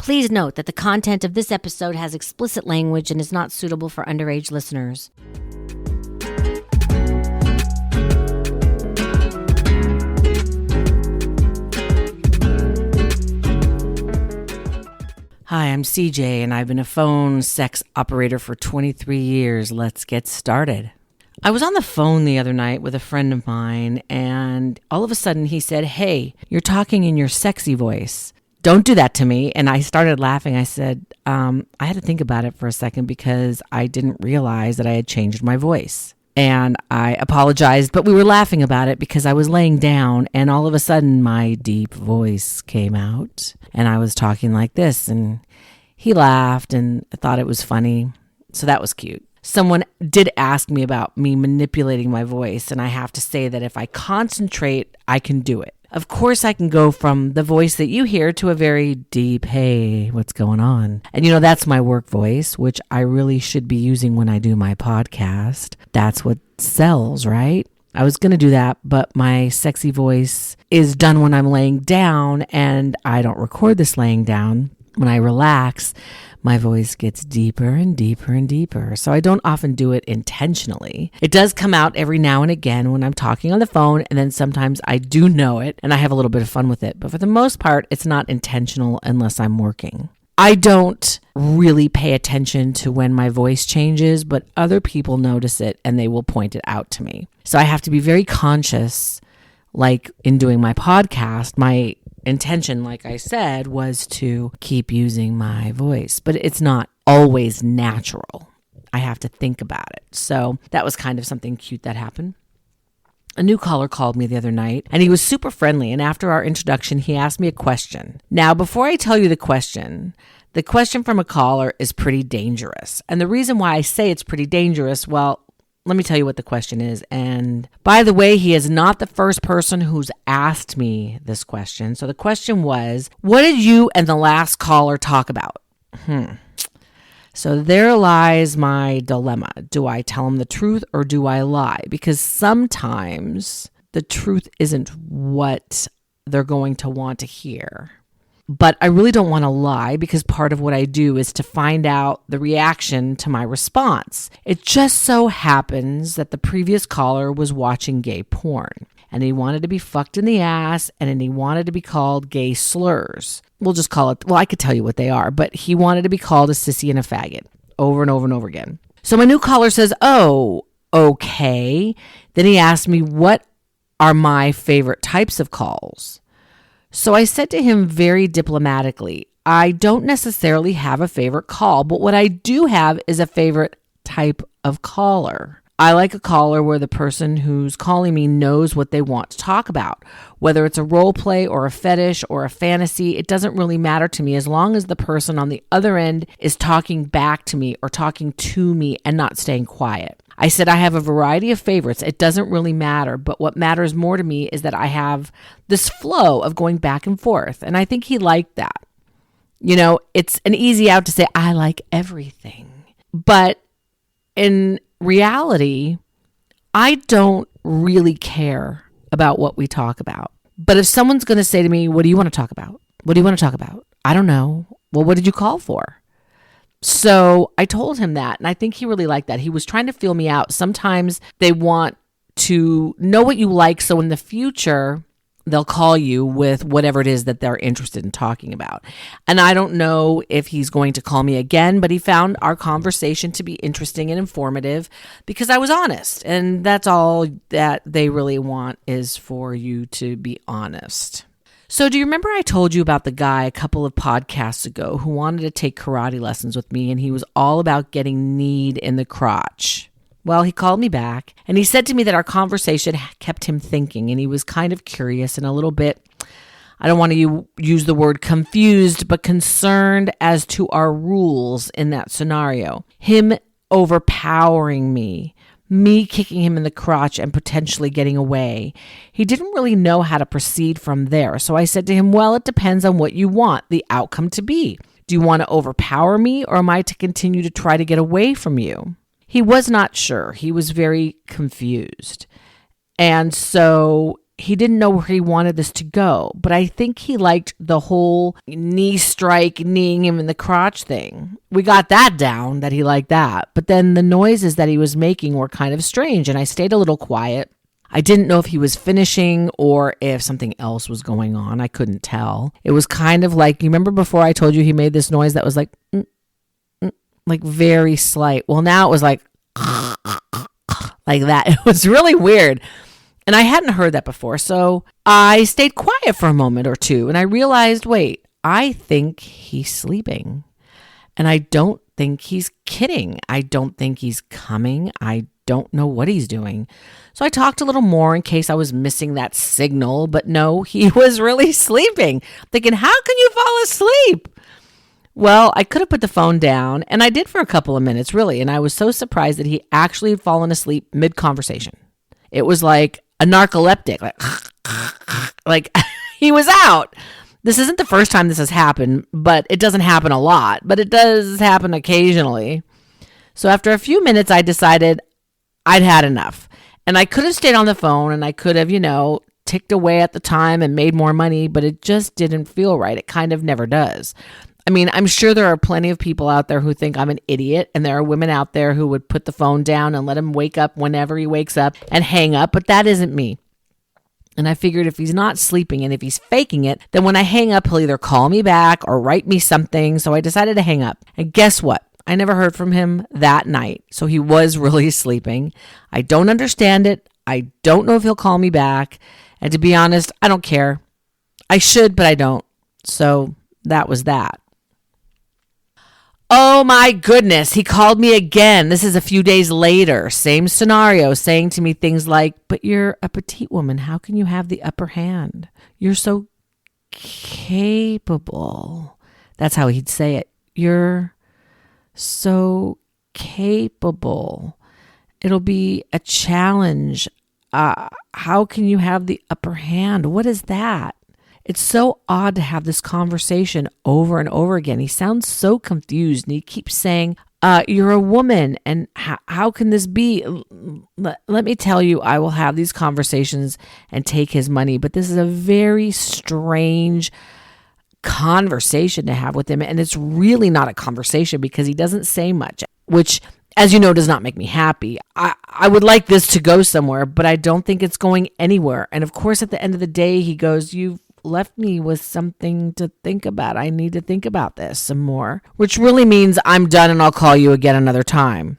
Please note that the content of this episode has explicit language and is not suitable for underage listeners. Hi, I'm CJ, and I've been a phone sex operator for 23 years. Let's get started. I was on the phone the other night with a friend of mine, and all of a sudden he said, "Hey, you're talking in your sexy voice. Don't do that to me." And I started laughing. I said, I had to think about it for a second because I didn't realize that I had changed my voice. And I apologized, but we were laughing about it because I was laying down and all of a sudden my deep voice came out and I was talking like this, and he laughed and thought it was funny. So that was cute. Someone did ask me about me manipulating my voice, and I have to say that if I concentrate, I can do it. Of course, I can go from the voice that you hear to a very deep, "Hey, what's going on?" And that's my work voice, which I really should be using when I do my podcast. That's what sells, right? I was going to do that, but my sexy voice is done when I'm laying down, and I don't record this laying down. When I relax, my voice gets deeper and deeper and deeper. So I don't often do it intentionally. It does come out every now and again when I'm talking on the phone, and then sometimes I do know it and I have a little bit of fun with it. But for the most part, it's not intentional unless I'm working. I don't really pay attention to when my voice changes, but other people notice it and they will point it out to me. So I have to be very conscious, like in doing my podcast. My intention, like I said, was to keep using my voice, but it's not always natural. I have to think about it. So that was kind of something cute that happened. A new caller called me the other night, and he was super friendly. And after our introduction, he asked me a question. Now, before I tell you the question from a caller is pretty dangerous. And the reason why I say it's pretty dangerous, well, let me tell you what the question is. And by the way, he is not the first person who's asked me this question. So the question was, what did you and the last caller talk about? So there lies my dilemma. Do I tell him the truth or do I lie? Because sometimes the truth isn't what they're going to want to hear. But I really don't want to lie because part of what I do is to find out the reaction to my response. It just so happens that the previous caller was watching gay porn, and he wanted to be fucked in the ass, and then he wanted to be called gay slurs. We'll just call it, well, I could tell you what they are, but he wanted to be called a sissy and a faggot over and over and over again. So my new caller says, "Oh, okay." Then he asked me, what are my favorite types of calls? So I said to him very diplomatically, I don't necessarily have a favorite call, but what I do have is a favorite type of caller. I like a caller where the person who's calling me knows what they want to talk about. Whether it's a role play or a fetish or a fantasy, it doesn't really matter to me as long as the person on the other end is talking back to me or talking to me and not staying quiet. I said I have a variety of favorites. It doesn't really matter, but what matters more to me is that I have this flow of going back and forth, and I think he liked that. It's an easy out to say, I like everything. But in reality, I don't really care about what we talk about. But if someone's going to say to me, "What do you want to talk about? What do you want to talk about?" I don't know. Well, what did you call for? So I told him that, and I think he really liked that. He was trying to feel me out. Sometimes they want to know what you like, so in the future, they'll call you with whatever it is that they're interested in talking about. And I don't know if he's going to call me again, but he found our conversation to be interesting and informative because I was honest. And that's all that they really want, is for you to be honest. So do you remember I told you about the guy a couple of podcasts ago who wanted to take karate lessons with me, and he was all about getting kneed in the crotch? Well, he called me back and he said to me that our conversation kept him thinking, and he was kind of curious and a little bit, I don't want to use the word confused, but concerned as to our rules in that scenario. Him overpowering me kicking him in the crotch and potentially getting away. He didn't really know how to proceed from there. So I said to him, well, it depends on what you want the outcome to be. Do you want to overpower me, or am I to continue to try to get away from you? He was not sure. He was very confused. And so he didn't know where he wanted this to go. But I think he liked the whole knee strike, kneeing him in the crotch thing. We got that down, that he liked that. But then the noises that he was making were kind of strange, and I stayed a little quiet. I didn't know if he was finishing or if something else was going on. I couldn't tell. It was kind of like, you remember before I told you he made this noise that was like very slight. Well, now it was like that. It was really weird. And I hadn't heard that before. So I stayed quiet for a moment or two, and I realized, wait, I think he's sleeping. And I don't think he's kidding. I don't think he's coming. I don't know what he's doing. So I talked a little more in case I was missing that signal, but no, he was really sleeping. Thinking, how can you fall asleep? Well, I could have put the phone down, and I did for a couple of minutes, really. And I was so surprised that he actually had fallen asleep mid-conversation. It was like a narcoleptic, like he was out. This isn't the first time this has happened, but it doesn't happen a lot, but it does happen occasionally. So after a few minutes, I decided I'd had enough. And I could have stayed on the phone, and I could have, ticked away at the time and made more money, but it just didn't feel right. It kind of never does. I mean, I'm sure there are plenty of people out there who think I'm an idiot, and there are women out there who would put the phone down and let him wake up whenever he wakes up and hang up, but that isn't me. And I figured if he's not sleeping and if he's faking it, then when I hang up, he'll either call me back or write me something. So I decided to hang up. And guess what? I never heard from him that night. So he was really sleeping. I don't understand it. I don't know if he'll call me back. And to be honest, I don't care. I should, but I don't. So that was that. Oh my goodness, he called me again. This is a few days later. Same scenario, saying to me things like, but you're a petite woman. How can you have the upper hand? You're so capable. That's how he'd say it. You're so capable. It'll be a challenge. How can you have the upper hand? What is that? It's so odd to have this conversation over and over again. He sounds so confused, and he keeps saying, you're a woman, and how can this be? Let me tell you, I will have these conversations and take his money, but this is a very strange conversation to have with him, and it's really not a conversation because he doesn't say much, which, as you know, does not make me happy. I would like this to go somewhere, but I don't think it's going anywhere. And of course, at the end of the day, he goes, you've left me with something to think about. I need to think about this some more, which really means I'm done and I'll call you again another time.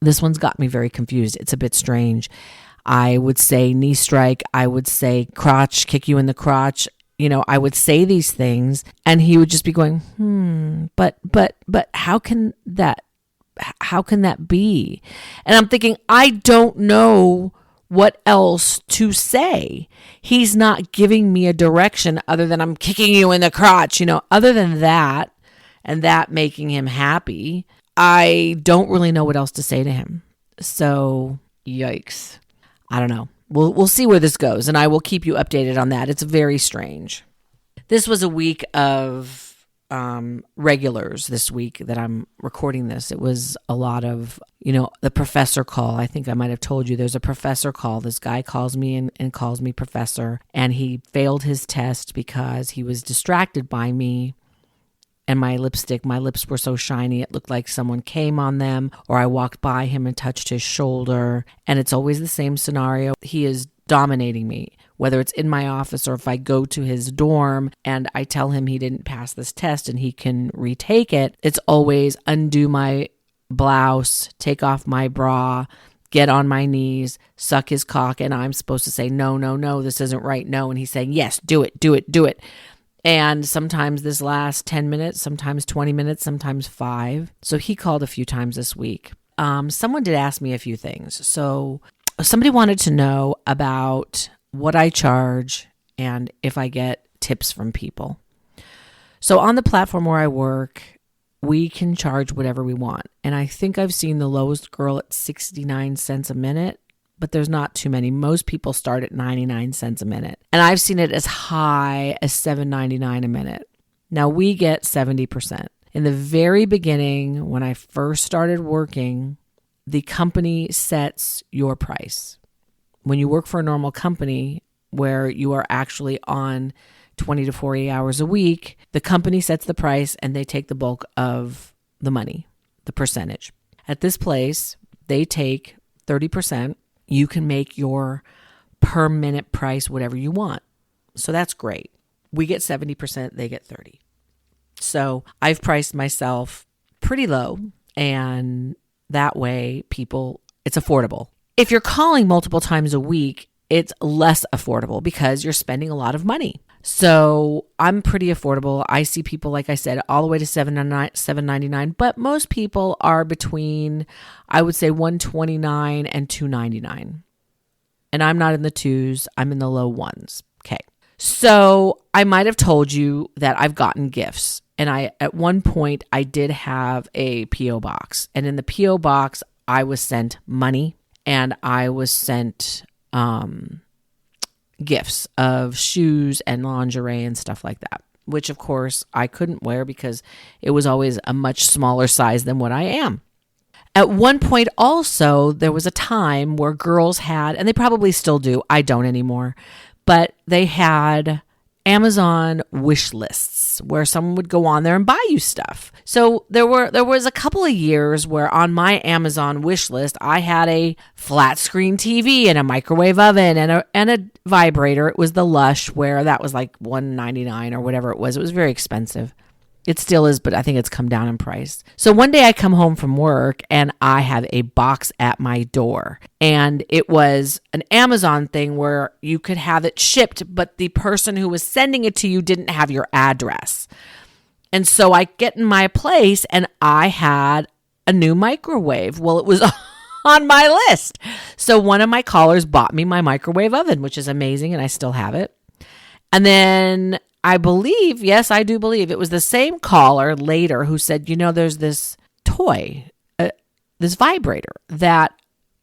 This one's got me very confused. It's a bit strange. I would say knee strike. I would say crotch, kick you in the crotch. I would say these things, and he would just be going, but how can that be? And I'm thinking, I don't know what else to say. He's not giving me a direction other than I'm kicking you in the crotch, other than that, and that making him happy. I don't really know what else to say to him. So, yikes. I don't know. We'll see where this goes, and I will keep you updated on that. It's very strange. This was a week of regulars this week that I'm recording this. It was a lot of, the professor call. I think I might have told you there's a professor call. This guy calls me and calls me professor, and he failed his test because he was distracted by me and my lipstick. My lips were so shiny, it looked like someone came on them, or I walked by him and touched his shoulder. And it's always the same scenario. He is dominating me, whether it's in my office or if I go to his dorm and I tell him he didn't pass this test and he can retake it. It's always undo my blouse, take off my bra, get on my knees, suck his cock, and I'm supposed to say, no, this isn't right, no. And he's saying, yes, do it. And sometimes this lasts 10 minutes, sometimes 20 minutes, sometimes 5. So he called a few times this week. Someone did ask me a few things. So somebody wanted to know about what I charge and if I get tips from people. So on the platform where I work, we can charge whatever we want. And I think I've seen the lowest girl at 69 cents a minute. But there's not too many. Most people start at 99 cents a minute. And I've seen it as high as $7.99 a minute. Now we get 70%. In the very beginning, when I first started working, the company sets your price. When you work for a normal company, where you are actually on 20 to 40 hours a week. The company sets the price and they take the bulk of the money, the percentage. At this place, they take 30%. You can make your per minute price whatever you want. So that's great. We get 70%, they get 30%. So I've priced myself pretty low, and that way it's affordable. If you're calling multiple times a week, it's less affordable because you're spending a lot of money. So I'm pretty affordable. I see people, like I said, all the way to $7.99, but most people are between, I would say, $129 and $299. And I'm not in the twos, I'm in the low ones. Okay. So I might have told you that I've gotten gifts. And at one point, I did have a P.O. box. And in the P.O. box, I was sent money and I was sent gifts of shoes and lingerie and stuff like that, which, of course, I couldn't wear because it was always a much smaller size than what I am. At one point also, there was a time where girls had, and they probably still do, I don't anymore, but they had Amazon wish lists where someone would go on there and buy you stuff. So there was a couple of years where on my Amazon wish list, I had a flat screen TV and a microwave oven and a vibrator. It was the Lush, where that was like $199 or whatever it was. It was very expensive. It still is, but I think it's come down in price. So one day I come home from work and I have a box at my door. And it was an Amazon thing where you could have it shipped, but the person who was sending it to you didn't have your address. And so I get in my place and I had a new microwave. Well, it was on my list. So one of my callers bought me my microwave oven, which is amazing, and I still have it. And then I believe, yes, I do believe it was the same caller later who said, there's this toy, this vibrator that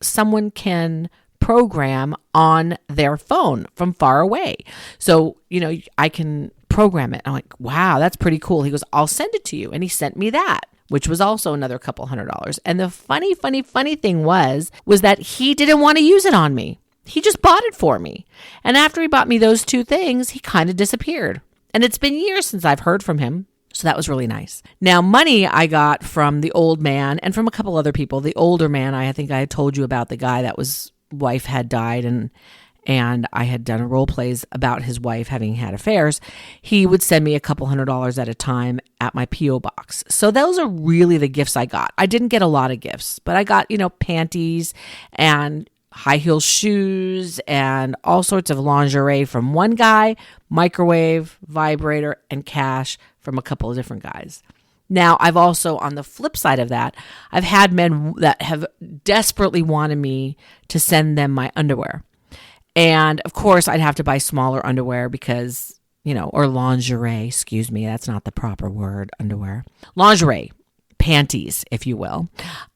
someone can program on their phone from far away. So, I can program it. I'm like, wow, that's pretty cool. He goes, I'll send it to you. And he sent me that, which was also another couple $100. And the funny thing was that he didn't want to use it on me. He just bought it for me. And after he bought me those two things, he kind of disappeared. And it's been years since I've heard from him. So that was really nice. Now, money I got from the old man and from a couple other people. The older man, I think I had told you about the guy that was wife had died and I had done role plays about his wife having had affairs. He would send me a couple $100 at a time at my P.O. box. So those are really the gifts I got. I didn't get a lot of gifts, but I got, panties and high heel shoes and all sorts of lingerie from one guy, microwave, vibrator, and cash from a couple of different guys. Now, I've also, on the flip side of that, I've had men that have desperately wanted me to send them my underwear. And of course, I'd have to buy smaller underwear because, or lingerie, excuse me, that's not the proper word, underwear. Lingerie, panties, if you will.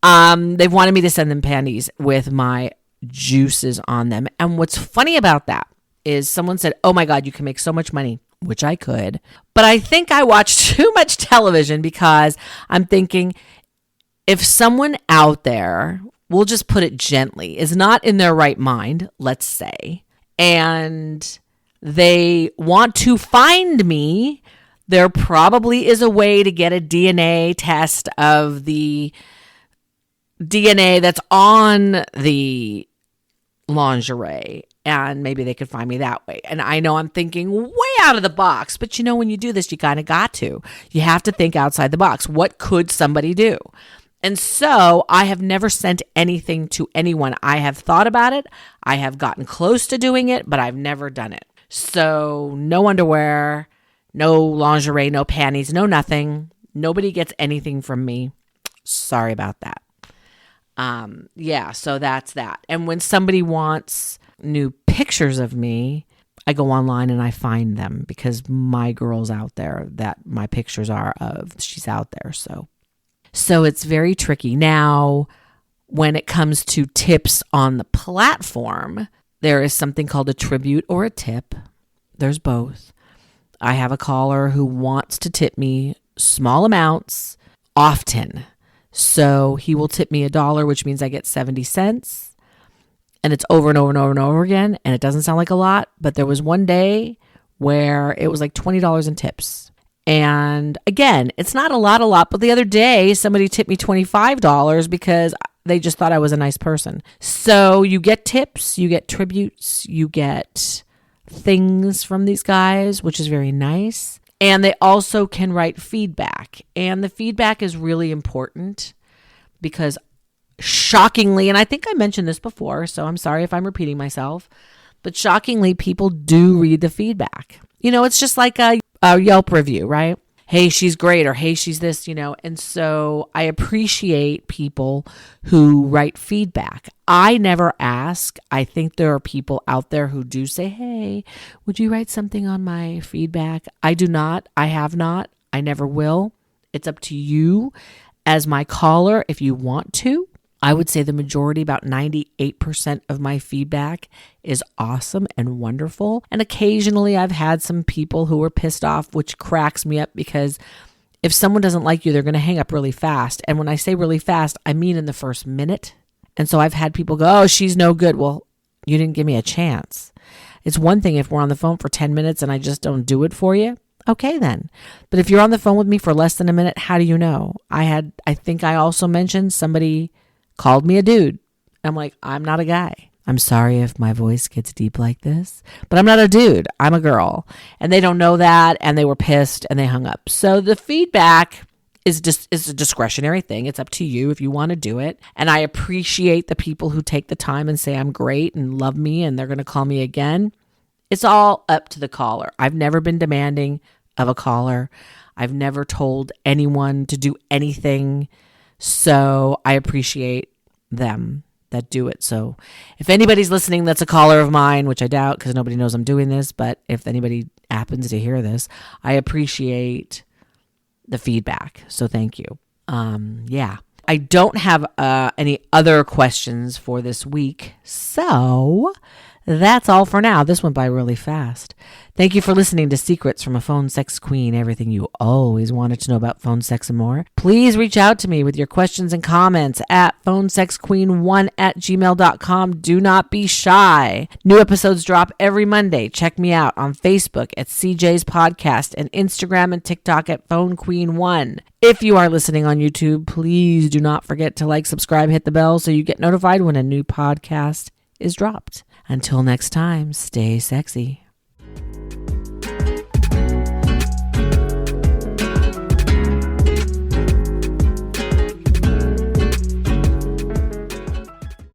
They've wanted me to send them panties with my juices on them. And what's funny about that is someone said, oh my God, you can make so much money, which I could. But I think I watch too much television because I'm thinking if someone out there, we'll just put it gently, is not in their right mind, let's say, and they want to find me, there probably is a way to get a DNA test of the DNA that's on the lingerie, and maybe they could find me that way. And I know I'm thinking way out of the box, but when you do this, you kind of got to. You have to think outside the box. What could somebody do? And so I have never sent anything to anyone. I have thought about it. I have gotten close to doing it, but I've never done it. So no underwear, no lingerie, no panties, no nothing. Nobody gets anything from me. Sorry about that. So that's that. And when somebody wants new pictures of me, I go online and I find them because my girl's out there that my pictures are of. She's out there. So it's very tricky. Now, when it comes to tips on the platform, there is something called a tribute or a tip. There's both. I have a caller who wants to tip me small amounts often. So he will tip me $1, which means I get 70 cents. and it's over and over and over and over again, and it doesn't sound like a lot, but there was one day where it was like $20 in tips. And again, it's not a lot, but the other day somebody tipped me $25 because they just thought I was a nice person. So you get tips, you get tributes, you get things from these guys, which is very nice. And they also can write feedback. And the feedback is really important because shockingly, and I think I mentioned this before, so I'm sorry if I'm repeating myself, but shockingly, people do read the feedback. It's just like a Yelp review, right? Hey, she's great, or hey, she's this, and so I appreciate people who write feedback. I never ask. I think there are people out there who do say, hey, would you write something on my feedback? I do not. I have not. I never will. It's up to you as my caller if you want to. I would say the majority, about 98% of my feedback is awesome and wonderful. And occasionally I've had some people who were pissed off, which cracks me up because if someone doesn't like you, they're going to hang up really fast. And when I say really fast, I mean in the first minute. And so I've had people go, oh, she's no good. Well, you didn't give me a chance. It's one thing if we're on the phone for 10 minutes and I just don't do it for you. Okay, then. But if you're on the phone with me for less than a minute, how do you know? I think I also mentioned somebody called me a dude. I'm like, I'm not a guy. I'm sorry if my voice gets deep like this, but I'm not a dude. I'm a girl. And they don't know that, and they were pissed, and they hung up. So the feedback is a discretionary thing. It's up to you if you want to do it. And I appreciate the people who take the time and say I'm great and love me, and they're going to call me again. It's all up to the caller. I've never been demanding of a caller. I've never told anyone to do anything. So I appreciate them that do it. So if anybody's listening that's a caller of mine, which I doubt because nobody knows I'm doing this, but if anybody happens to hear this, I appreciate the feedback. So thank you. Yeah. I don't have any other questions for this week. So that's all for now. This went by really fast. Thank you for listening to Secrets from a Phone Sex Queen, everything you always wanted to know about phone sex and more. Please reach out to me with your questions and comments at phonesexqueen1@gmail.com. Do not be shy. New episodes drop every Monday. Check me out on Facebook at CJ's Podcast and Instagram and TikTok at PhoneQueen1. If you are listening on YouTube, please do not forget to like, subscribe, hit the bell so you get notified when a new podcast is dropped. Until next time, stay sexy.